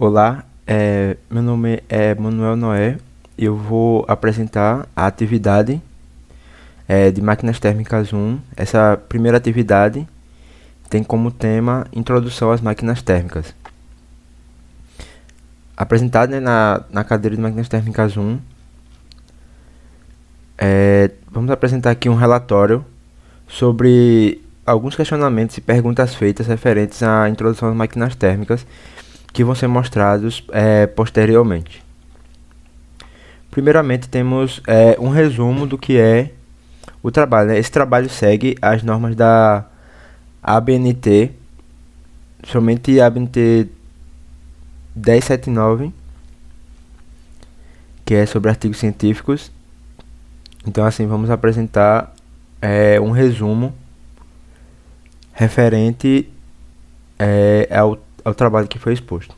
Olá, meu nome é Manuel Noé. Eu vou apresentar a atividade de máquinas térmicas 1. Essa primeira atividade tem como tema Introdução às máquinas térmicas. Apresentado, né, na cadeira de máquinas térmicas 1, vamos apresentar aqui um relatório sobre alguns questionamentos e perguntas feitas referentes à introdução às máquinas térmicas que vão ser mostrados posteriormente. Primeiramente, temos um resumo do que é o trabalho, né? Esse trabalho segue as normas da ABNT, somente a ABNT 1079, que é sobre artigos científicos. Então, assim, vamos apresentar um resumo referente ao trabalho que foi exposto.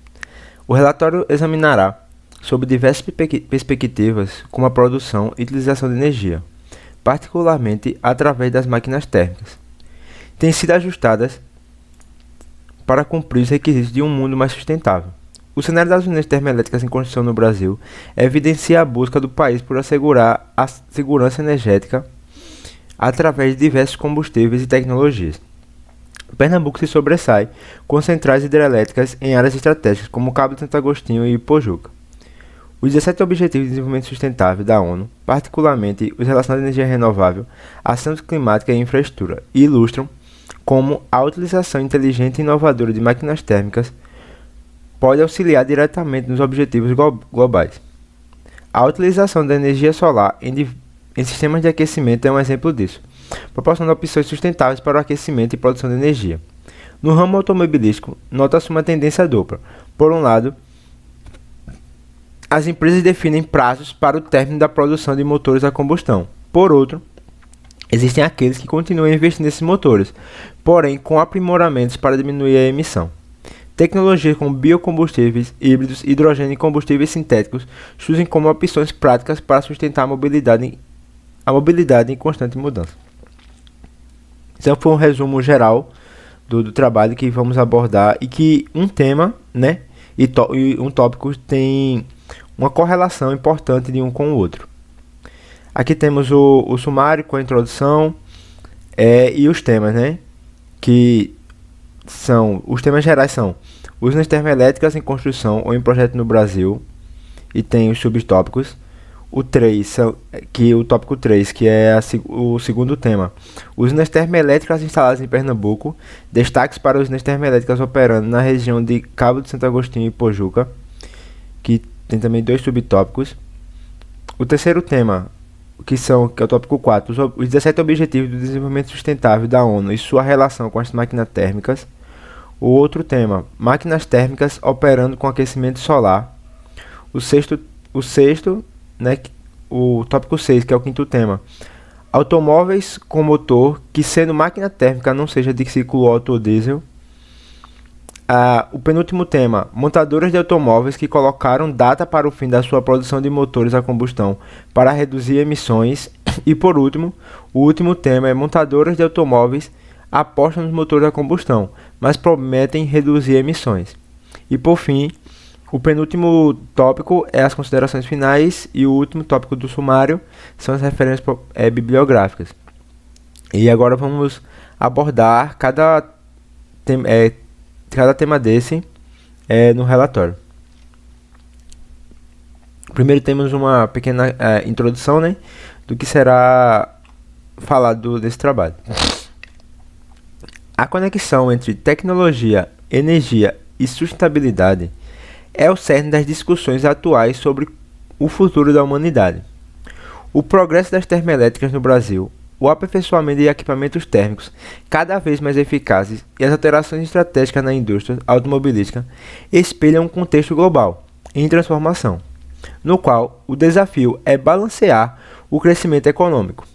O relatório examinará sob diversas perspectivas como a produção e utilização de energia, particularmente através das máquinas térmicas, têm sido ajustadas para cumprir os requisitos de um mundo mais sustentável. O cenário das unidades termoelétricas em construção no Brasil evidencia a busca do país por assegurar a segurança energética através de diversos combustíveis e tecnologias. Pernambuco se sobressai com centrais hidrelétricas em áreas estratégicas como Cabo de Santo Agostinho e Ipojuca. Os 17 Objetivos de Desenvolvimento Sustentável da ONU, particularmente os relacionados à energia renovável, ação climática e infraestrutura, ilustram como a utilização inteligente e inovadora de máquinas térmicas pode auxiliar diretamente nos objetivos globais. A utilização da energia solar em sistemas de aquecimento é um exemplo disso, proporcionando opções sustentáveis para o aquecimento e produção de energia. No ramo automobilístico, nota-se uma tendência dupla. Por um lado, as empresas definem prazos para o término da produção de motores a combustão. Por outro, existem aqueles que continuam investindo nesses motores, porém com aprimoramentos para diminuir a emissão. Tecnologias como biocombustíveis, híbridos, hidrogênio e combustíveis sintéticos surgem como opções práticas para sustentar a mobilidade em constante mudança. Então foi um resumo geral do trabalho que vamos abordar e que um tema, né, e um tópico tem uma correlação importante de um com o outro. Aqui temos o sumário com a introdução e os temas, né, que são, os temas gerais são usinas termoelétricas em construção ou em projeto no Brasil, e tem os subtópicos. O tópico 3, que é o segundo tema. Usinas termoelétricas instaladas em Pernambuco. Destaques para usinas termoelétricas operando na região de Cabo de Santo Agostinho e Pojuca, que tem também dois subtópicos. O terceiro tema, que é o tópico 4, os 17 Objetivos do Desenvolvimento Sustentável da ONU e sua relação com as máquinas térmicas. O outro tema, máquinas térmicas operando com aquecimento solar. O sexto, né, o tópico 6, que é o quinto tema, automóveis com motor que, sendo máquina térmica, não seja de ciclo Otto ou diesel. O penúltimo tema, montadoras de automóveis que colocaram data para o fim da sua produção de motores a combustão para reduzir emissões. E por último, o último tema é montadoras de automóveis apostam nos motores a combustão, mas prometem reduzir emissões. E por fim, o penúltimo tópico é as considerações finais e o último tópico do sumário são as referências bibliográficas. E agora vamos abordar cada tema desse no relatório. Primeiro temos uma pequena introdução, né, do que será falado desse trabalho. A conexão entre tecnologia, energia e sustentabilidade é o cerne das discussões atuais sobre o futuro da humanidade. O progresso das termoelétricas no Brasil, o aperfeiçoamento de equipamentos térmicos cada vez mais eficazes e as alterações estratégicas na indústria automobilística espelham um contexto global em transformação, no qual o desafio é balancear o crescimento econômico,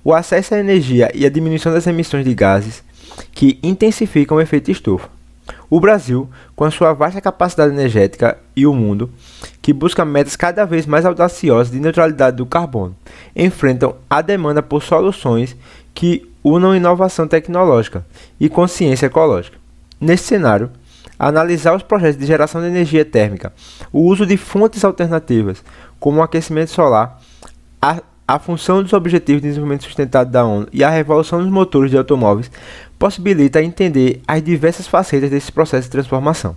o acesso à energia e a diminuição das emissões de gases que intensificam o efeito estufa. O Brasil, com a sua vasta capacidade energética, e o mundo, que busca metas cada vez mais audaciosas de neutralidade do carbono, enfrentam a demanda por soluções que unam inovação tecnológica e consciência ecológica. Nesse cenário, analisar os projetos de geração de energia térmica, o uso de fontes alternativas, como o aquecimento solar, a função dos Objetivos de Desenvolvimento Sustentável da ONU e a revolução dos motores de automóveis, possibilita entender as diversas facetas desse processo de transformação.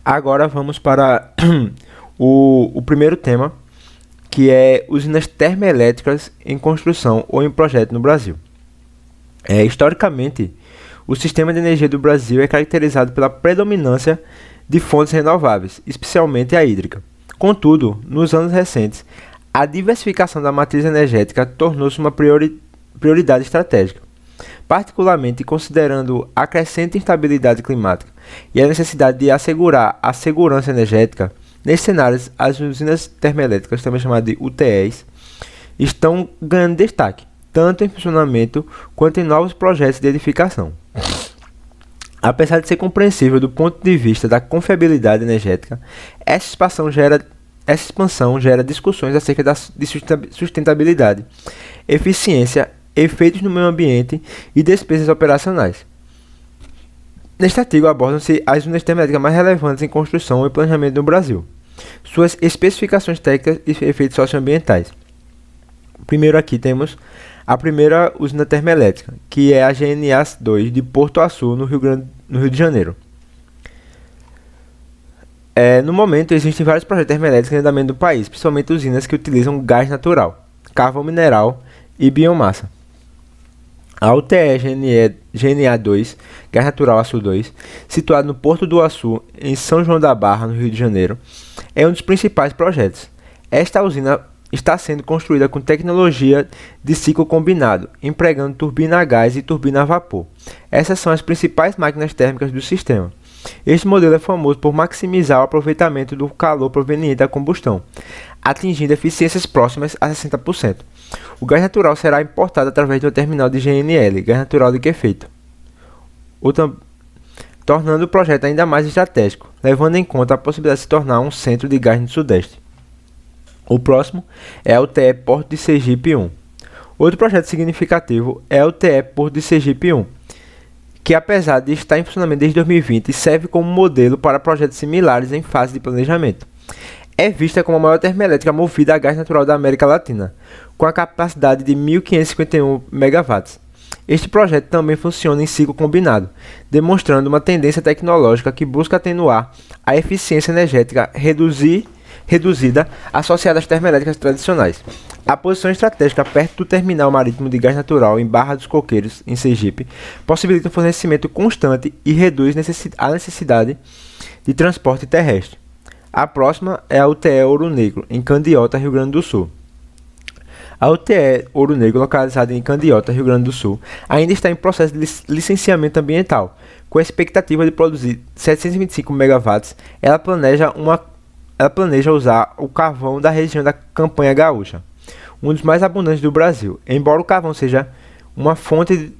Agora vamos para o primeiro tema, que é usinas termoelétricas em construção ou em projeto no Brasil. Historicamente, o sistema de energia do Brasil é caracterizado pela predominância de fontes renováveis, especialmente a hídrica. Contudo, nos anos recentes, a diversificação da matriz energética tornou-se uma prioridade estratégica, particularmente considerando a crescente instabilidade climática e a necessidade de assegurar a segurança energética. Nesses cenários, as usinas termoelétricas, também chamadas de UTEs, estão ganhando destaque, tanto em funcionamento quanto em novos projetos de edificação. Apesar de ser compreensível do ponto de vista da confiabilidade energética, essa expansão gera discussões acerca de sustentabilidade, eficiência, efeitos no meio ambiente e despesas operacionais. Neste artigo abordam-se as usinas termoelétricas mais relevantes em construção e planejamento no Brasil, suas especificações técnicas e efeitos socioambientais. Primeiro aqui temos a primeira usina termoelétrica, que é a GNA2 de Porto Açu, no Rio de Janeiro. No momento, existem vários projetos termoelétricos em andamento do país, principalmente usinas que utilizam gás natural, carvão mineral e biomassa. A UTE GNA2, Gás Natural Açu 2, situado no Porto do Açu, em São João da Barra, no Rio de Janeiro, é um dos principais projetos. Esta usina está sendo construída com tecnologia de ciclo combinado, empregando turbina a gás e turbina a vapor. Essas são as principais máquinas térmicas do sistema. Este modelo é famoso por maximizar o aproveitamento do calor proveniente da combustão, atingindo eficiências próximas a 60%. O gás natural será importado através de uma terminal de GNL, gás natural liquefeito, tornando o projeto ainda mais estratégico, levando em conta a possibilidade de se tornar um centro de gás no Sudeste. O próximo é a UTE Porto de Sergipe 1. Outro projeto significativo é a UTE Porto de Sergipe 1, que apesar de estar em funcionamento desde 2020, serve como modelo para projetos similares em fase de planejamento. É vista como a maior termoelétrica movida a gás natural da América Latina, com a capacidade de 1.551 MW. Este projeto também funciona em ciclo combinado, demonstrando uma tendência tecnológica que busca atenuar a eficiência energética reduzida associada às termoelétricas tradicionais. A posição estratégica perto do terminal marítimo de gás natural em Barra dos Coqueiros, em Sergipe, possibilita um fornecimento constante e reduz a necessidade de transporte terrestre. A próxima é a UTE Ouro Negro, em Candiota, Rio Grande do Sul. A UTE Ouro Negro, localizada em Candiota, Rio Grande do Sul, ainda está em processo de licenciamento ambiental. Com a expectativa de produzir 725 MW, ela planeja usar o carvão da região da Campanha Gaúcha, um dos mais abundantes do Brasil. Embora o carvão seja uma fonte de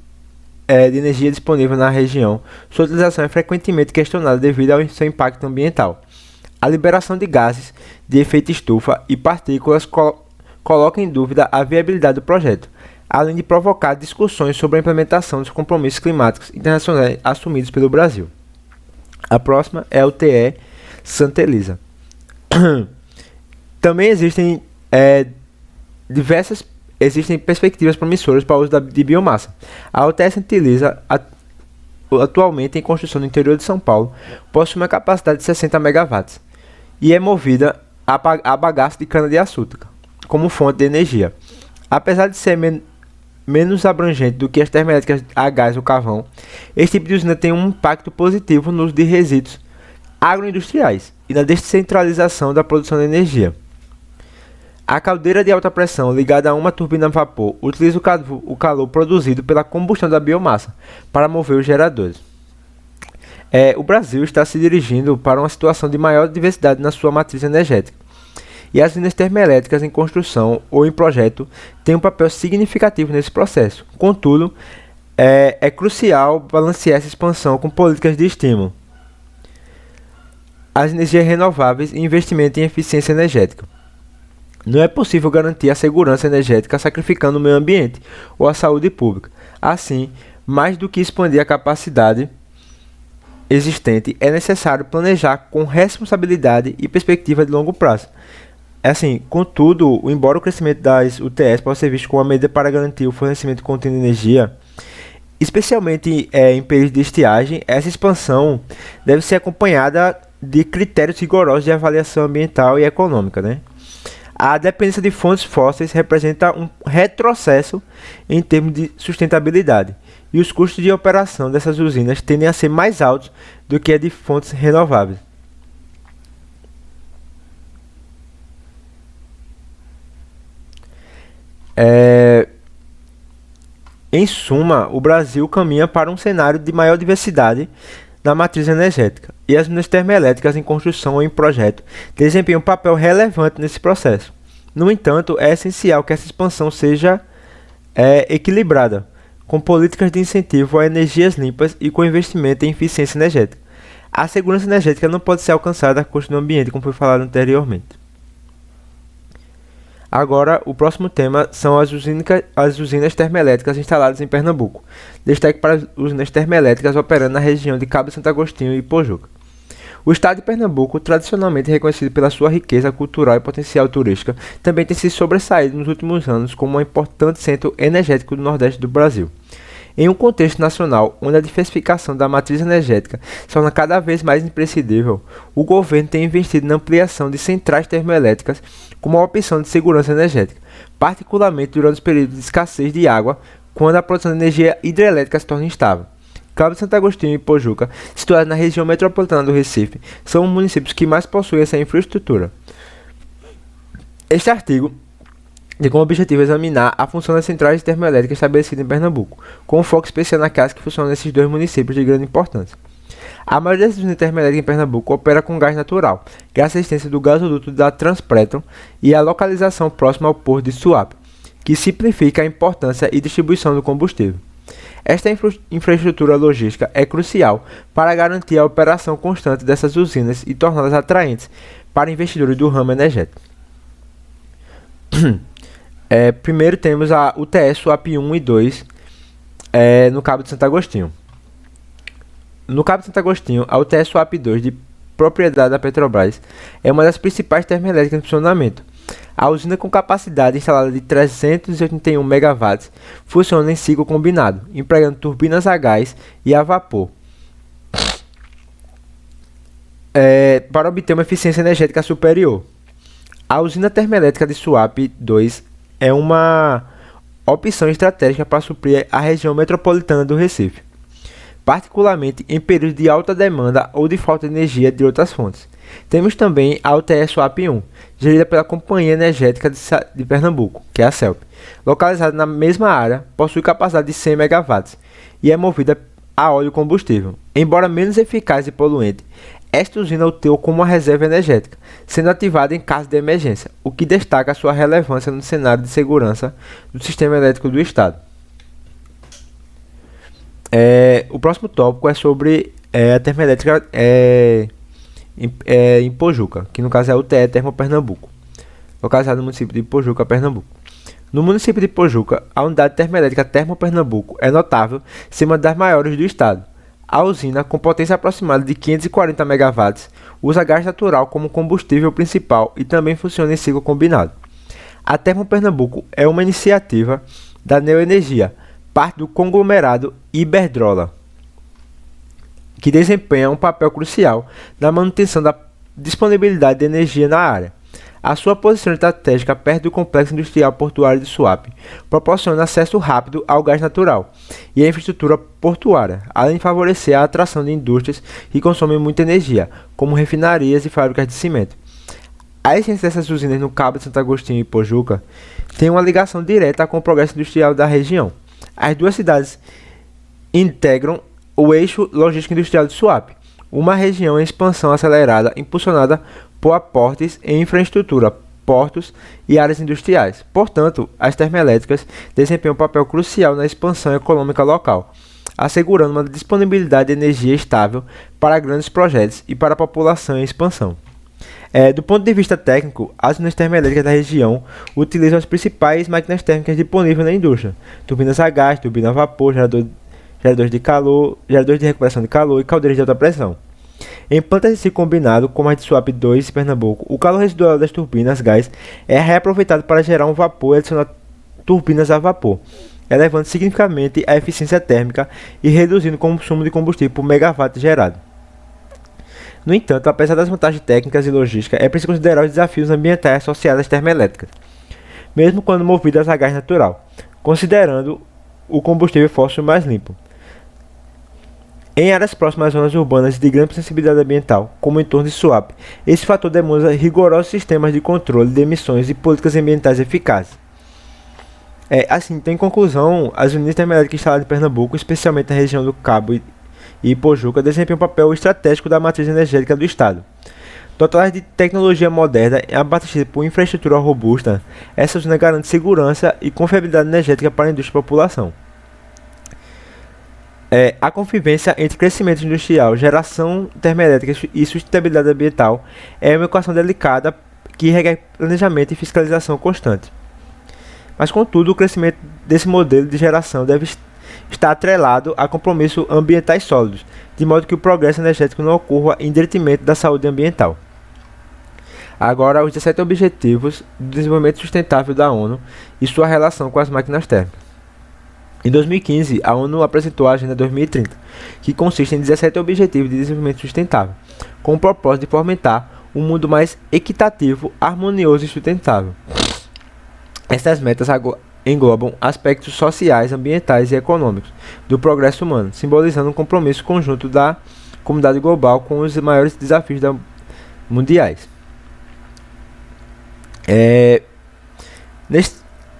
energia disponível na região, sua utilização é frequentemente questionada devido ao seu impacto ambiental. A liberação de gases de efeito estufa e partículas coloca em dúvida a viabilidade do projeto, além de provocar discussões sobre a implementação dos compromissos climáticos internacionais assumidos pelo Brasil. A próxima é a UTE Santa Elisa. Também existem perspectivas promissoras para o uso de biomassa. A UTE Santa Elisa, atualmente em construção no interior de São Paulo, possui uma capacidade de 60 MW e é movida a bagaço de cana-de-açúcar como fonte de energia. Apesar de ser menos abrangente do que as termoelétricas a gás ou carvão, este tipo de usina tem um impacto positivo no uso de resíduos agroindustriais e na descentralização da produção de energia. A caldeira de alta pressão ligada a uma turbina a vapor utiliza o calor produzido pela combustão da biomassa para mover os geradores. O Brasil está se dirigindo para uma situação de maior diversidade na sua matriz energética, e as usinas termoelétricas em construção ou em projeto têm um papel significativo nesse processo. Contudo, é crucial balancear essa expansão com políticas de estímulo às energias renováveis e investimento em eficiência energética. Não é possível garantir a segurança energética sacrificando o meio ambiente ou a saúde pública. Assim, mais do que expandir a capacidade existente, é necessário planejar com responsabilidade e perspectiva de longo prazo. Contudo, embora o crescimento das UTS possa ser visto como uma medida para garantir o fornecimento contínuo de energia, especialmente em períodos de estiagem, essa expansão deve ser acompanhada de critérios rigorosos de avaliação ambiental e econômica, né? A dependência de fontes fósseis representa um retrocesso em termos de sustentabilidade, e os custos de operação dessas usinas tendem a ser mais altos do que a de fontes renováveis. Em suma, o Brasil caminha para um cenário de maior diversidade na matriz energética, e as minas termoelétricas em construção ou em projeto desempenham um papel relevante nesse processo. No entanto, é essencial que essa expansão seja equilibrada, com políticas de incentivo a energias limpas e com investimento em eficiência energética. A segurança energética não pode ser alcançada a custo do ambiente, como foi falado anteriormente. Agora, o próximo tema são as usinas termoelétricas instaladas em Pernambuco. Destaque para as usinas termoelétricas operando na região de Cabo Santo Agostinho e Pojuca. O estado de Pernambuco, tradicionalmente reconhecido pela sua riqueza cultural e potencial turística, também tem se sobressaído nos últimos anos como um importante centro energético do Nordeste do Brasil. Em um contexto nacional onde a diversificação da matriz energética se torna cada vez mais imprescindível, o governo tem investido na ampliação de centrais termoelétricas como uma opção de segurança energética, particularmente durante os períodos de escassez de água, quando a produção de energia hidrelétrica se torna instável. Cabo de Santo Agostinho e Pojuca, situados na região metropolitana do Recife, são os municípios que mais possuem essa infraestrutura. Este artigo tem como objetivo examinar a função das centrais termoelétricas estabelecidas em Pernambuco, com um foco especial naquelas que funcionam nesses dois municípios de grande importância. A maioria das usinas termoelétricas em Pernambuco opera com gás natural, graças à existência do gasoduto da Transpetro e à localização próxima ao porto de Suape, que simplifica a importância e distribuição do combustível. Esta infraestrutura logística é crucial para garantir a operação constante dessas usinas e torná-las atraentes para investidores do ramo energético. Primeiro temos a UTS Suape 1 e 2 no Cabo de Santo Agostinho. No Cabo de Santo Agostinho, a UTS Suape 2, de propriedade da Petrobras, é uma das principais termoelétricas em funcionamento. A usina, com capacidade instalada de 381 MW, funciona em ciclo combinado, empregando turbinas a gás e a vapor, para obter uma eficiência energética superior. A usina termoelétrica de Suape 2 é uma opção estratégica para suprir a região metropolitana do Recife, particularmente em períodos de alta demanda ou de falta de energia de outras fontes. Temos também a UTS Suape 1, gerida pela Companhia Energética de Pernambuco, que é a CELP, localizada na mesma área, possui capacidade de 100 MW e é movida a óleo combustível. Embora menos eficaz e poluente, esta usina atua como uma reserva energética, sendo ativada em caso de emergência, o que destaca a sua relevância no cenário de segurança do sistema elétrico do Estado. O próximo tópico é sobre a termoelétrica em Pojuca, que no caso é a UTE Termopernambuco, localizada no município de Pojuca, Pernambuco. No município de Pojuca, a unidade termoelétrica Termopernambuco é notável ser uma das maiores do estado. A usina, com potência aproximada de 540 MW, usa gás natural como combustível principal e também funciona em ciclo combinado. A Termopernambuco é uma iniciativa da Neoenergia, parte do conglomerado Iberdrola, que desempenha um papel crucial na manutenção da disponibilidade de energia na área. A sua posição estratégica perto do complexo industrial portuário de Suape proporciona acesso rápido ao gás natural e à infraestrutura portuária, além de favorecer a atração de indústrias que consomem muita energia, como refinarias e fábricas de cimento. A existência dessas usinas no Cabo de Santo Agostinho e Pojuca tem uma ligação direta com o progresso industrial da região. As duas cidades integram o eixo logístico industrial de Suape, uma região em expansão acelerada impulsionada por aportes em infraestrutura, portos e áreas industriais. Portanto, as termoelétricas desempenham um papel crucial na expansão econômica local, assegurando uma disponibilidade de energia estável para grandes projetos e para a população em expansão. Do ponto de vista técnico, as usinas termoelétricas da região utilizam as principais máquinas térmicas disponíveis na indústria: turbinas a gás, turbina a vapor, gerador geradores de calor, geradores de recuperação de calor e caldeiras de alta pressão. Em plantas de ciclo combinado, como a de Suape 2 em Pernambuco, o calor residual das turbinas gás é reaproveitado para gerar um vapor e adicionar turbinas a vapor, elevando significativamente a eficiência térmica e reduzindo o consumo de combustível por megawatt gerado. No entanto, apesar das vantagens técnicas e logísticas, é preciso considerar os desafios ambientais associados às termoelétricas, mesmo quando movidas a gás natural, considerando o combustível fóssil mais limpo. Em áreas próximas às zonas urbanas de grande sensibilidade ambiental, como em torno de Suape, esse fator demonstra rigorosos sistemas de controle de emissões e políticas ambientais eficazes. Em conclusão, as unidades termoelétricas instaladas em Pernambuco, especialmente na região do Cabo e Ipojuca, desempenham um papel estratégico da matriz energética do Estado. Dotadas de tecnologia moderna e abastecidas por infraestrutura robusta, essa usina garante segurança e confiabilidade energética para a indústria e a população. A convivência entre crescimento industrial, geração termoelétrica e sustentabilidade ambiental é uma equação delicada que requer planejamento e fiscalização constante. Mas, contudo, o crescimento desse modelo de geração deve estar atrelado a compromissos ambientais sólidos, de modo que o progresso energético não ocorra em detrimento da saúde ambiental. Agora, os 17 Objetivos do Desenvolvimento Sustentável da ONU e sua relação com as máquinas térmicas. Em 2015, a ONU apresentou a Agenda 2030, que consiste em 17 Objetivos de Desenvolvimento Sustentável, com o propósito de fomentar um mundo mais equitativo, harmonioso e sustentável. Estas metas englobam aspectos sociais, ambientais e econômicos do progresso humano, simbolizando um compromisso conjunto da comunidade global com os maiores desafios mundiais.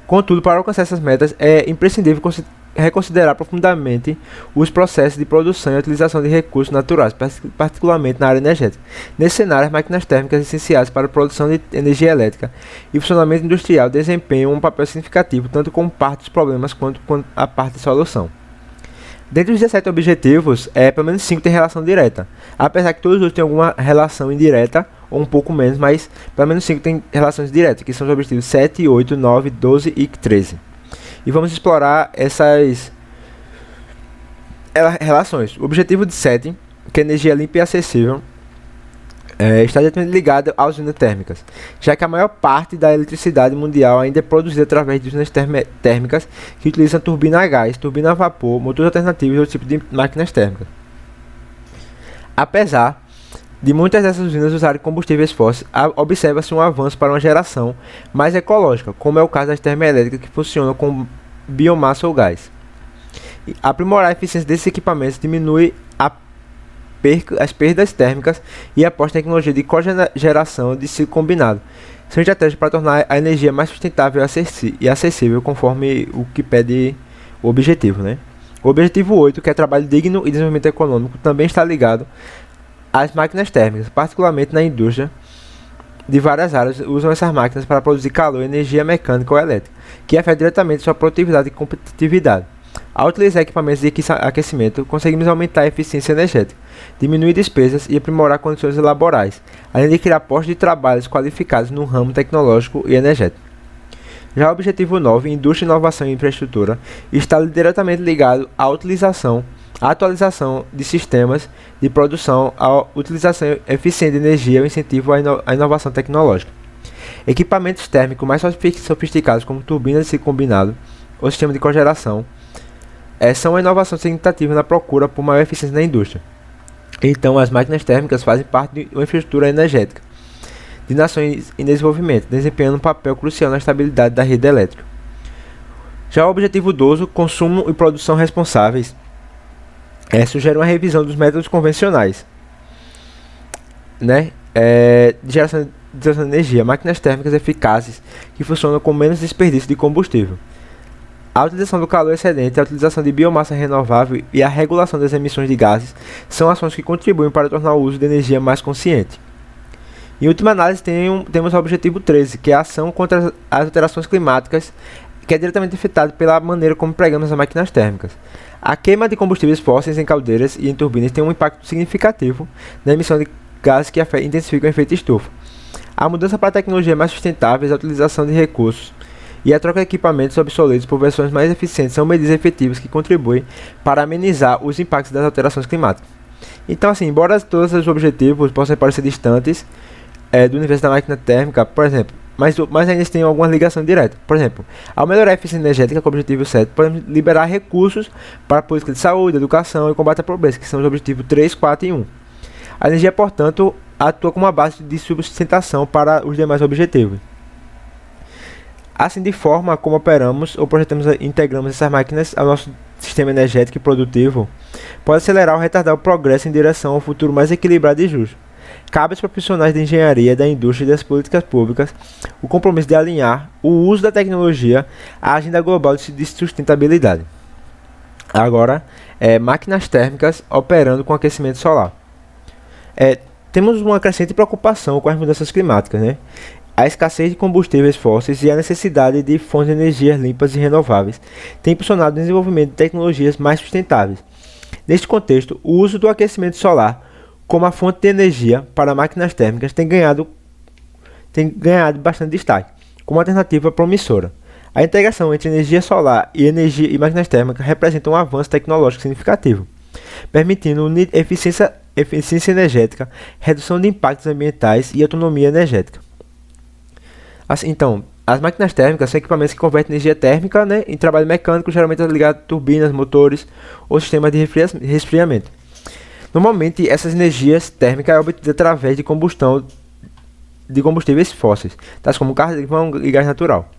Contudo, para alcançar essas metas, é imprescindível reconsiderar profundamente os processos de produção e utilização de recursos naturais, particularmente na área energética. Nesse cenário, as máquinas térmicas essenciais para a produção de energia elétrica e funcionamento industrial desempenham um papel significativo tanto como parte dos problemas quanto a parte da solução. Dentre os 17 objetivos, pelo menos 5 têm relação direta, apesar que todos os outros têm alguma relação indireta, ou um pouco menos, mas pelo menos 5 têm relações diretas, que são os objetivos 7, 8, 9, 12 e 13. E vamos explorar essas relações. O objetivo de 7, que é energia limpa e acessível, está diretamente ligado às usinas térmicas, já que a maior parte da eletricidade mundial ainda é produzida através de usinas térmicas que utilizam turbina a gás, turbina a vapor, motores alternativos e outros tipos de máquinas térmicas. Apesar de muitas dessas usinas usarem combustíveis fósseis, observa-se um avanço para uma geração mais ecológica, como é o caso das termoelétricas que funcionam com biomassa ou gás. Aprimorar a eficiência desses equipamentos diminui as perdas térmicas e aposta em tecnologia de cogeração de ciclo combinado. São estratégias para tornar a energia mais sustentável e acessível, conforme o que pede o objetivo. O objetivo 8, que é trabalho digno e desenvolvimento econômico, também está ligado às máquinas térmicas, particularmente na indústria de várias áreas usam essas máquinas para produzir calor, energia mecânica ou elétrica, que afeta diretamente sua produtividade e competitividade. Ao utilizar equipamentos de aquecimento, conseguimos aumentar a eficiência energética, diminuir despesas e aprimorar condições laborais, além de criar postos de trabalho qualificados no ramo tecnológico e energético. Já o objetivo 9, Indústria, Inovação e Infraestrutura, está diretamente ligado à atualização de sistemas de produção, à utilização eficiente de energia e ao incentivo à inovação tecnológica. Equipamentos térmicos mais sofisticados, como turbinas de ciclo combinado ou sistema de cogeração, são uma inovação significativa na procura por maior eficiência na indústria. Então, as máquinas térmicas fazem parte de uma infraestrutura energética de nações em desenvolvimento, desempenhando um papel crucial na estabilidade da rede elétrica. Já o objetivo 12, consumo e produção responsáveis, sugere uma revisão dos métodos convencionais, de geração de energia, máquinas térmicas eficazes que funcionam com menos desperdício de combustível. A utilização do calor excedente, a utilização de biomassa renovável e a regulação das emissões de gases são ações que contribuem para tornar o uso de energia mais consciente. Em última análise, temos o objetivo 13, que é a ação contra as alterações climáticas, que é diretamente afetado pela maneira como empregamos as máquinas térmicas. A queima de combustíveis fósseis em caldeiras e em turbinas tem um impacto significativo na emissão de gases que intensificam o efeito estufa. A mudança para tecnologias mais sustentáveis, a utilização de recursos e a troca de equipamentos obsoletos por versões mais eficientes são medidas efetivas que contribuem para amenizar os impactos das alterações climáticas. Então, assim, embora todos os objetivos possam parecer distantes do universo da máquina térmica, por exemplo, mas ainda eles têm alguma ligação direta. Por exemplo, ao melhorar a eficiência energética com o objetivo 7, podemos liberar recursos para políticas de saúde, educação e combate à pobreza, que são os objetivos 3, 4 e 1. A energia, portanto, atua como uma base de sustentação para os demais objetivos. Assim, de forma como operamos ou projetamos e integramos essas máquinas ao nosso sistema energético e produtivo, pode acelerar ou retardar o progresso em direção a um futuro mais equilibrado e justo. Cabe aos profissionais de engenharia, da indústria e das políticas públicas o compromisso de alinhar o uso da tecnologia à agenda global de sustentabilidade. Agora, máquinas térmicas operando com aquecimento solar. Temos uma crescente preocupação com as mudanças climáticas, né? A escassez de combustíveis fósseis e a necessidade de fontes de energia limpas e renováveis têm impulsionado o desenvolvimento de tecnologias mais sustentáveis. Neste contexto, o uso do aquecimento solar como a fonte de energia para máquinas térmicas tem ganhado bastante destaque, como alternativa promissora. A integração entre energia solar e máquinas térmicas representa um avanço tecnológico significativo, permitindo eficiência energética, redução de impactos ambientais e autonomia energética. Assim, então, as máquinas térmicas são equipamentos que convertem energia térmica, né, em trabalho mecânico, geralmente ligado a turbinas, motores ou sistemas de resfriamento. Normalmente, essas energias térmicas são obtidas através de combustão de combustíveis fósseis, tais como carvão e gás natural.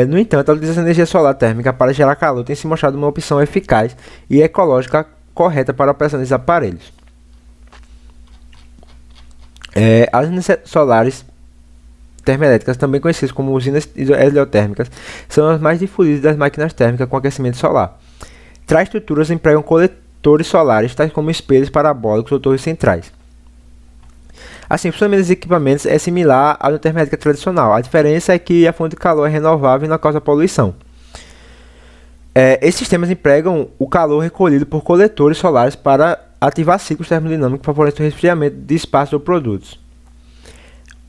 No entanto, a utilização de energia solar térmica para gerar calor tem se mostrado uma opção eficaz e ecológica correta para a operação desses aparelhos. As usinas solares termoelétricas, também conhecidas como usinas heliotérmicas, são as mais difundidas das máquinas térmicas com aquecimento solar. Tais estruturas empregam coletores solares, tais como espelhos parabólicos ou torres centrais. Assim, o funcionamento dos equipamentos é similar ao da termoelétrica tradicional. A diferença é que a fonte de calor é renovável e não causa poluição. Esses sistemas empregam o calor recolhido por coletores solares para ativar ciclos termodinâmicos que favorecem o resfriamento de espaços ou produtos.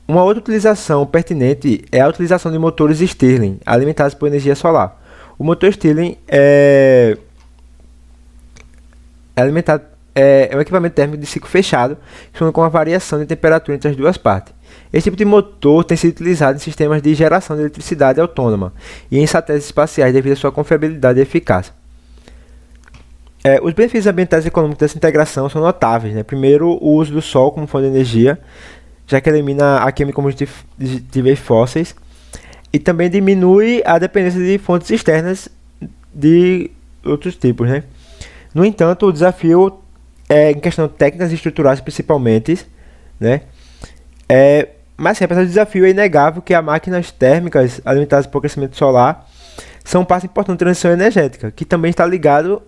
Uma outra utilização pertinente é a utilização de motores Stirling alimentados por energia solar. O motor Stirling é um equipamento térmico de ciclo fechado que funciona com uma variação de temperatura entre as duas partes. Esse tipo de motor tem sido utilizado em sistemas de geração de eletricidade autônoma e em satélites espaciais devido à sua confiabilidade e eficácia. Os benefícios ambientais e econômicos dessa integração são notáveis, né? Primeiro, o uso do sol como fonte de energia, já que elimina a queima de combustíveis fósseis e também diminui a dependência de fontes externas de outros tipos, né? No entanto, o desafio em questão de técnicas e estruturais principalmente, né? Mas apesar do desafio, é inegável que as máquinas térmicas alimentadas por aquecimento solar são um passo importante da transição energética, que também está ligado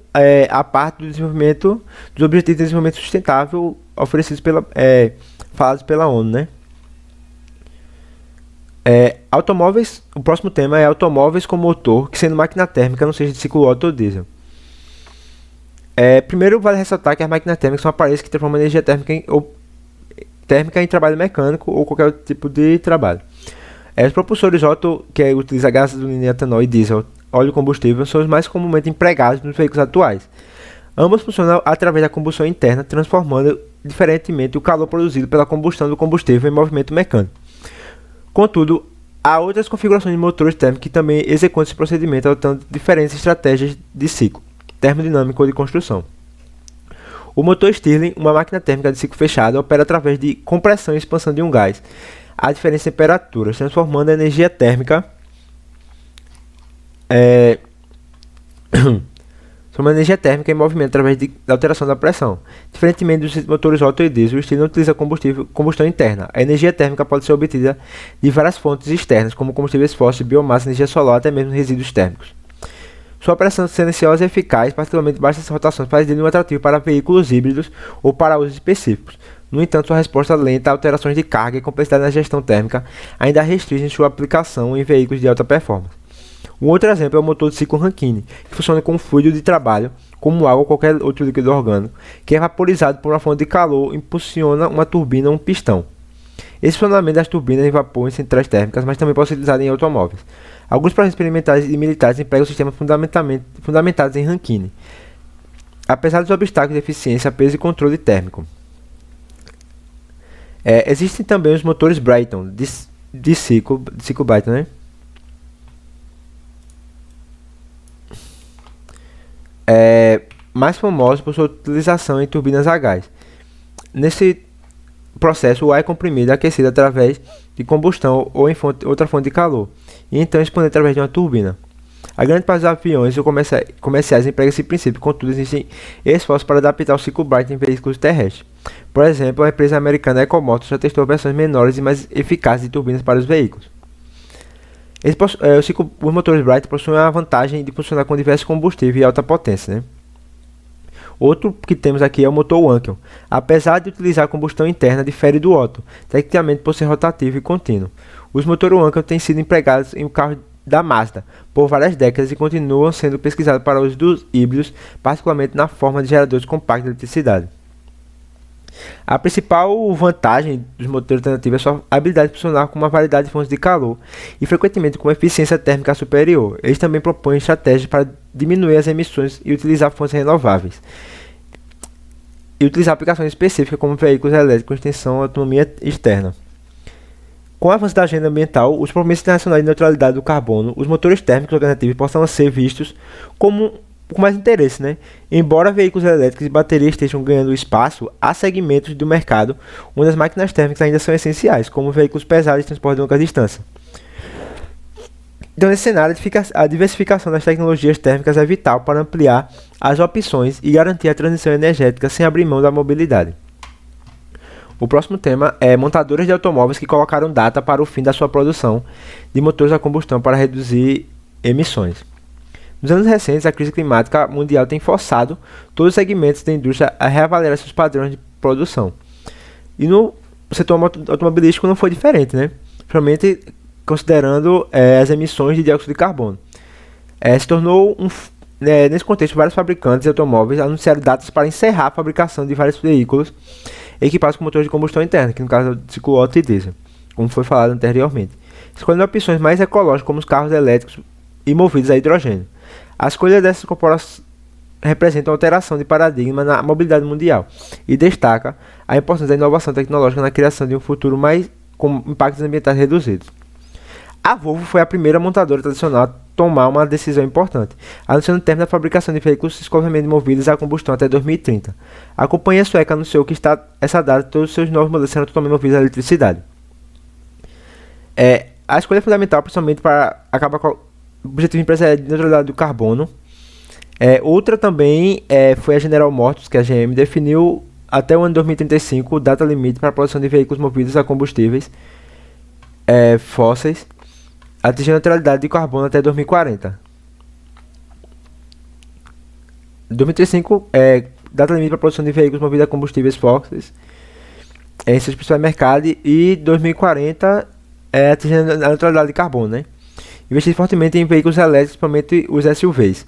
à parte do desenvolvimento dos Objetivos de Desenvolvimento Sustentável oferecidos falados pela ONU, né? Automóveis, o próximo tema é automóveis com motor que, sendo máquina térmica, não seja de ciclo Otto ou diesel. Primeiro, vale ressaltar que as máquinas térmicas são aparelhos que transformam energia térmica em trabalho mecânico ou qualquer outro tipo de trabalho. Os propulsores Otto, que utiliza gasolina, etanol e diesel, óleo combustível, são os mais comumente empregados nos veículos atuais. Ambos funcionam através da combustão interna, transformando diferentemente o calor produzido pela combustão do combustível em movimento mecânico. Contudo, há outras configurações de motores térmicos que também executam esse procedimento adotando diferentes estratégias de ciclo termodinâmico ou de construção. O motor Stirling, uma máquina térmica de ciclo fechado, opera através de compressão e expansão de um gás a diferentes temperaturas, transformando a energia térmica em movimento através da alteração da pressão. Diferentemente dos motores Otto e diesel, o Stirling não utiliza combustão interna. A energia térmica pode ser obtida de várias fontes externas, como combustíveis fósseis, biomassa, energia solar, até mesmo resíduos térmicos. Sua operação silenciosa e eficaz, particularmente baixas rotações, faz dele um atrativo para veículos híbridos ou para usos específicos. No entanto, sua resposta lenta a alterações de carga e complexidade na gestão térmica ainda restringem sua aplicação em veículos de alta performance. Um outro exemplo é o motor de ciclo Rankine, que funciona com um fluido de trabalho, como água ou qualquer outro líquido orgânico, que é vaporizado por uma fonte de calor e impulsiona uma turbina ou um pistão. Esse funcionamento das turbinas em vapor em centrais térmicas, mas também pode ser utilizado em automóveis. Alguns projetos experimentais e militares empregam sistemas fundamentados em Rankine, apesar dos obstáculos de eficiência, peso e controle térmico. Existem também os motores Brayton, de ciclo Brayton, né? Mais famosos por sua utilização em turbinas a gás. Nesse processo, o ar é comprimido e aquecido através de combustão ou em outra fonte de calor, e então expandido através de uma turbina. A grande parte dos aviões ou comerciais emprega esse princípio, contudo existem esforços para adaptar o ciclo Brayton em veículos terrestres. Por exemplo, a empresa americana EcoMotor já testou versões menores e mais eficazes de turbinas para os veículos. Os motores Brayton possuem a vantagem de funcionar com diversos combustíveis e alta potência, né? Outro que temos aqui é o motor Wankel. Apesar de utilizar combustão interna, difere do Otto, tecnicamente por ser rotativo e contínuo. Os motores Wankel têm sido empregados em carros da Mazda por várias décadas e continuam sendo pesquisados para uso dos híbridos, particularmente na forma de geradores compactos de eletricidade. A principal vantagem dos motores alternativos é sua habilidade de funcionar com uma variedade de fontes de calor e frequentemente com uma eficiência térmica superior. Eles também propõem estratégias para diminuir as emissões e utilizar fontes renováveis. E utilizar aplicações específicas como veículos elétricos com extensão e autonomia externa. Com o avanço da agenda ambiental, os compromissos internacionais de neutralidade do carbono, os motores térmicos alternativos possam ser vistos com mais interesse, né? Embora veículos elétricos e baterias estejam ganhando espaço, há segmentos do mercado onde as máquinas térmicas ainda são essenciais, como veículos pesados de transporte de longa distância. Então, nesse cenário, a diversificação das tecnologias térmicas é vital para ampliar as opções e garantir a transição energética sem abrir mão da mobilidade. O próximo tema é montadoras de automóveis que colocaram data para o fim da sua produção de motores a combustão para reduzir emissões. Nos anos recentes, a crise climática mundial tem forçado todos os segmentos da indústria a reavaliar seus padrões de produção. E no setor automobilístico não foi diferente, né? Principalmente considerando as emissões de dióxido de carbono. Se tornou nesse contexto, vários fabricantes de automóveis anunciaram datas para encerrar a fabricação de vários veículos equipados com motores de combustão interna, que no caso é o ciclo Otto e diesel, como foi falado anteriormente, escolhendo opções mais ecológicas como os carros elétricos e movidos a hidrogênio. A escolha dessas corporações representa uma alteração de paradigma na mobilidade mundial e destaca a importância da inovação tecnológica na criação de um futuro com impactos ambientais reduzidos. A Volvo foi a primeira montadora tradicional a tomar uma decisão importante, anunciando o término da fabricação de veículos exclusivamente movidos a combustão até 2030. A companhia sueca anunciou que essa data todos os seus novos modelos serão totalmente movidos a eletricidade. A escolha é fundamental, principalmente para acabar com o objetivo empresarial de neutralidade do carbono. Outra também foi a General Motors, que a GM definiu até o ano 2035 data limite para a produção de veículos movidos a combustíveis fósseis, atingindo a neutralidade de carbono até 2040. 2035 data limite para a produção de veículos movidos a combustíveis fósseis em seus principais mercados, e 2040 atingindo a neutralidade de carbono, né? Investir fortemente em veículos elétricos, principalmente os SUVs.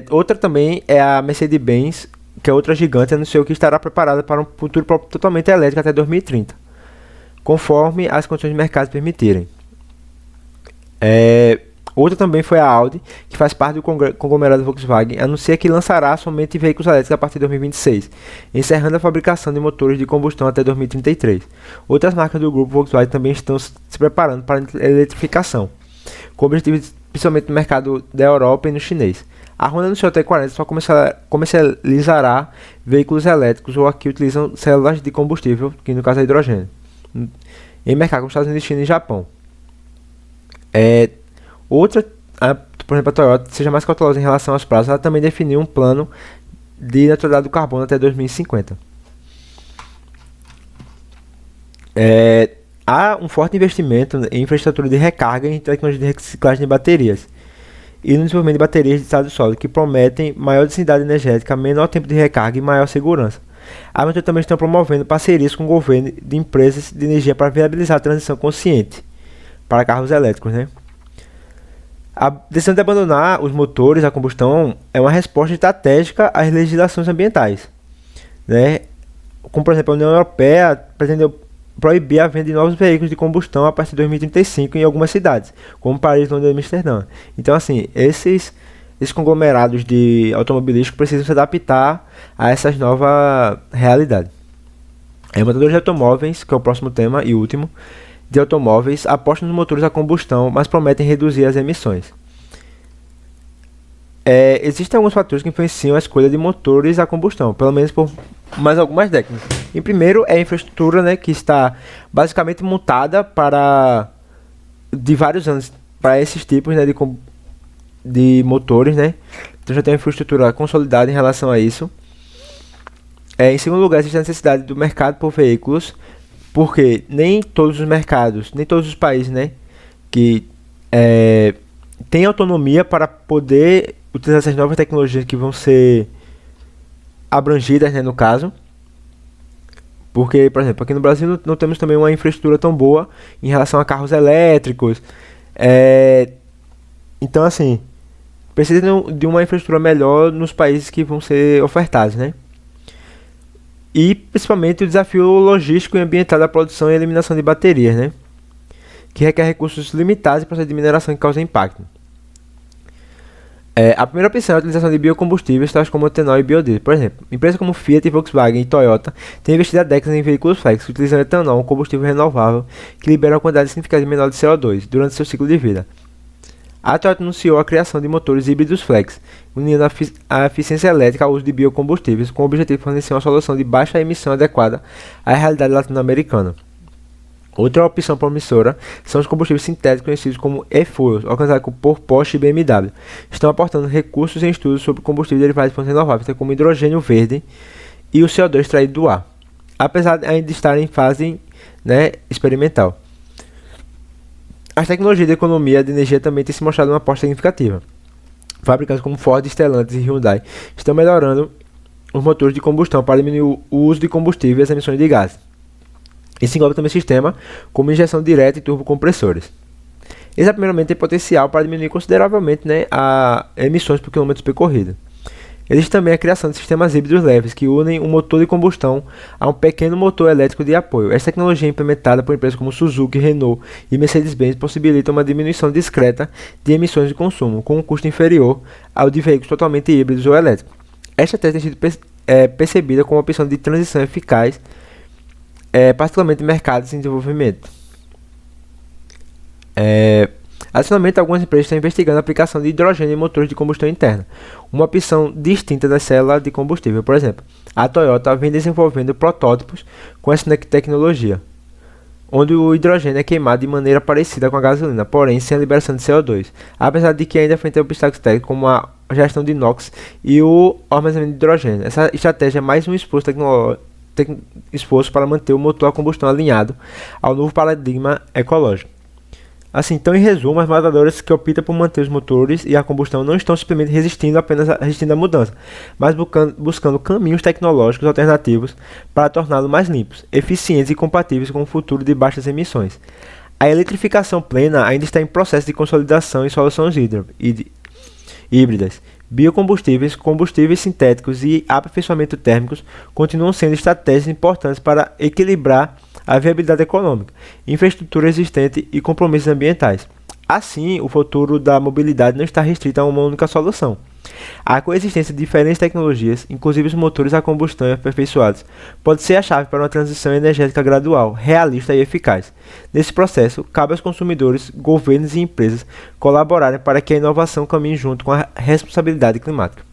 Outra também é a Mercedes-Benz, que é outra gigante, anunciou que estará preparada para um futuro totalmente elétrico até 2030, conforme as condições de mercado permitirem. Outra também foi a Audi, que faz parte do conglomerado Volkswagen, anuncia que lançará somente veículos elétricos a partir de 2026, encerrando a fabricação de motores de combustão até 2033. Outras marcas do grupo Volkswagen também estão se preparando para a eletrificação, com objetivos principalmente no mercado da Europa e no chinês. A Honda anunciou até 40 só comercializará veículos elétricos ou aqui utilizam células de combustível, que no caso é hidrogênio, em mercados como Estados Unidos, China e Japão. Outra, por exemplo, a Toyota, seja mais cautelosa em relação aos prazos, ela também definiu um plano de neutralidade do carbono até 2050. Há um forte investimento em infraestrutura de recarga e em tecnologia de reciclagem de baterias e no desenvolvimento de baterias de estado sólido, que prometem maior densidade energética, menor tempo de recarga e maior segurança. A Monster também estão promovendo parcerias com o governo de empresas de energia para viabilizar a transição consciente para carros elétricos, né? A decisão de abandonar os motores a combustão é uma resposta estratégica às legislações ambientais, né? Como, por exemplo, a União Europeia pretendeu proibir a venda de novos veículos de combustão a partir de 2035 em algumas cidades, como Paris, Londres e Amsterdã. Então, assim, esses conglomerados de automobilísticos precisam se adaptar a essas novas realidades. Montadores de automóveis, que é o próximo tema e último, de automóveis apostam nos motores a combustão, mas prometem reduzir as emissões. Existem alguns fatores que influenciam a escolha de motores a combustão, pelo menos por mais algumas décadas. Em primeiro é a infraestrutura, né, que está basicamente montada de vários anos para esses tipos, né, de motores, né? Então já tem uma infraestrutura consolidada em relação a isso. Em segundo lugar, existe a necessidade do mercado por veículos, porque nem todos os mercados, nem todos os países, né, que têm autonomia para poder utilizar essas novas tecnologias que vão ser abrangidas, né, no caso. Porque, por exemplo, aqui no Brasil não temos também uma infraestrutura tão boa em relação a carros elétricos. Então, assim, precisa de uma infraestrutura melhor nos países que vão ser ofertados, né? E principalmente o desafio logístico e ambiental da produção e eliminação de baterias, né? Que requer recursos limitados e processo de mineração que causa impacto. A primeira opção é a utilização de biocombustíveis, tais como etanol e biodiesel. Por exemplo, empresas como Fiat, Volkswagen e Toyota têm investido há décadas em veículos flex, utilizando etanol, um combustível renovável que libera uma quantidade significativa menor de CO2 durante seu ciclo de vida. A Toyota anunciou a criação de motores híbridos flex, unindo a eficiência elétrica ao uso de biocombustíveis, com o objetivo de fornecer uma solução de baixa emissão adequada à realidade latino-americana. Outra opção promissora são os combustíveis sintéticos conhecidos como e-fuels, organizados por Porsche e BMW. Estão aportando recursos em estudos sobre combustíveis derivados de fontes renováveis, como hidrogênio verde e o CO2 extraído do ar, apesar de ainda estar em fase, né, experimental. As tecnologias de economia de energia também têm se mostrado uma aposta significativa. Fabricantes como Ford, Stellantis e Hyundai estão melhorando os motores de combustão para diminuir o uso de combustível e as emissões de gases. Isso engloba também sistemas como injeção direta e turbocompressores. Esse, primeiramente, tem potencial para diminuir consideravelmente, né, as emissões por quilômetro percorrido. Existe também a criação de sistemas híbridos leves que unem um motor de combustão a um pequeno motor elétrico de apoio. Essa tecnologia implementada por empresas como Suzuki, Renault e Mercedes-Benz possibilita uma diminuição discreta de emissões de consumo, com um custo inferior ao de veículos totalmente híbridos ou elétricos. Esta tem sido percebida como uma opção de transição eficaz, particularmente em mercados em desenvolvimento. Adicionalmente, algumas empresas estão investigando a aplicação de hidrogênio em motores de combustão interna, uma opção distinta da célula de combustível. Por exemplo, a Toyota vem desenvolvendo protótipos com essa tecnologia, onde o hidrogênio é queimado de maneira parecida com a gasolina, porém sem a liberação de CO2, apesar de que ainda enfrenta obstáculos técnicos como a gestão de NOx e o armazenamento de hidrogênio. Essa estratégia é mais um esforço para manter o motor a combustão alinhado ao novo paradigma ecológico. Assim, então, em resumo, as montadoras que optam por manter os motores e a combustão não estão simplesmente apenas resistindo à mudança, mas buscando caminhos tecnológicos alternativos para torná-los mais limpos, eficientes e compatíveis com um futuro de baixas emissões. A eletrificação plena ainda está em processo de consolidação em soluções híbridas. Biocombustíveis, combustíveis sintéticos e aperfeiçoamento térmicos continuam sendo estratégias importantes para equilibrar a viabilidade econômica, infraestrutura existente e compromissos ambientais. Assim, o futuro da mobilidade não está restrito a uma única solução. A coexistência de diferentes tecnologias, inclusive os motores a combustão aperfeiçoados, pode ser a chave para uma transição energética gradual, realista e eficaz. Nesse processo, cabe aos consumidores, governos e empresas colaborarem para que a inovação caminhe junto com a responsabilidade climática.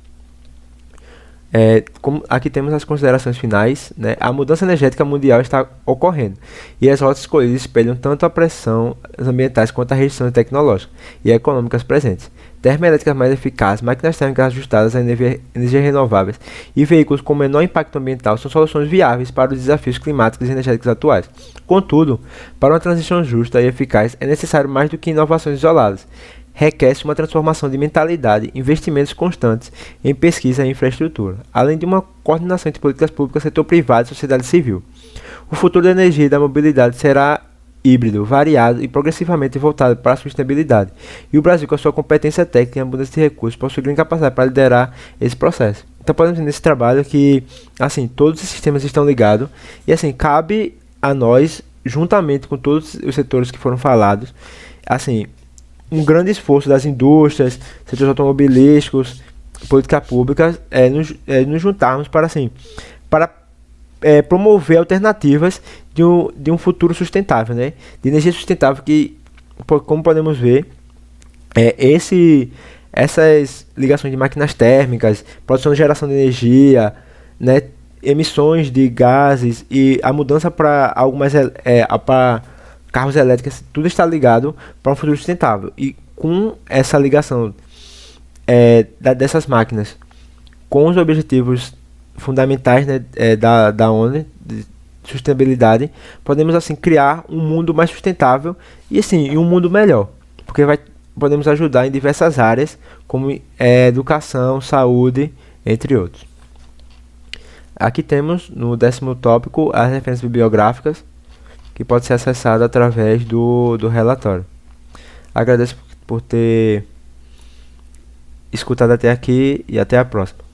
Como aqui temos as considerações finais, né? A mudança energética mundial está ocorrendo e as rotas escolhidas espelham tanto a pressão ambientais quanto a restrições tecnológicas e econômicas presentes. Termoelétricas mais eficazes, máquinas térmicas ajustadas a energias renováveis e veículos com menor impacto ambiental são soluções viáveis para os desafios climáticos e energéticos atuais. Contudo, para uma transição justa e eficaz é necessário mais do que inovações isoladas. Requer-se uma transformação de mentalidade, investimentos constantes em pesquisa e infraestrutura, além de uma coordenação entre políticas públicas, setor privado e sociedade civil. O futuro da energia e da mobilidade será híbrido, variado e progressivamente voltado para a sustentabilidade, e o Brasil, com a sua competência técnica e abundância de recursos, possui grande capacidade para liderar esse processo. Então podemos ver nesse trabalho que, assim, todos os sistemas estão ligados e, assim, cabe a nós juntamente com todos os setores que foram falados, assim, um grande esforço das indústrias, setores automobilísticos, política pública, nos juntarmos para, assim, para promover alternativas de um futuro sustentável, né? De energia sustentável que, como podemos ver, essas ligações de máquinas térmicas, produção e geração de energia, né? Emissões de gases e a mudança para para carros elétricos, tudo está ligado para um futuro sustentável. E com essa ligação dessas máquinas com os objetivos fundamentais, né, da ONU de sustentabilidade, podemos assim criar um mundo mais sustentável e assim um mundo melhor, porque podemos ajudar em diversas áreas como educação, saúde, entre outros. Aqui temos no 10º tópico as referências bibliográficas que pode ser acessado através do relatório. Agradeço por ter escutado até aqui e até a próxima.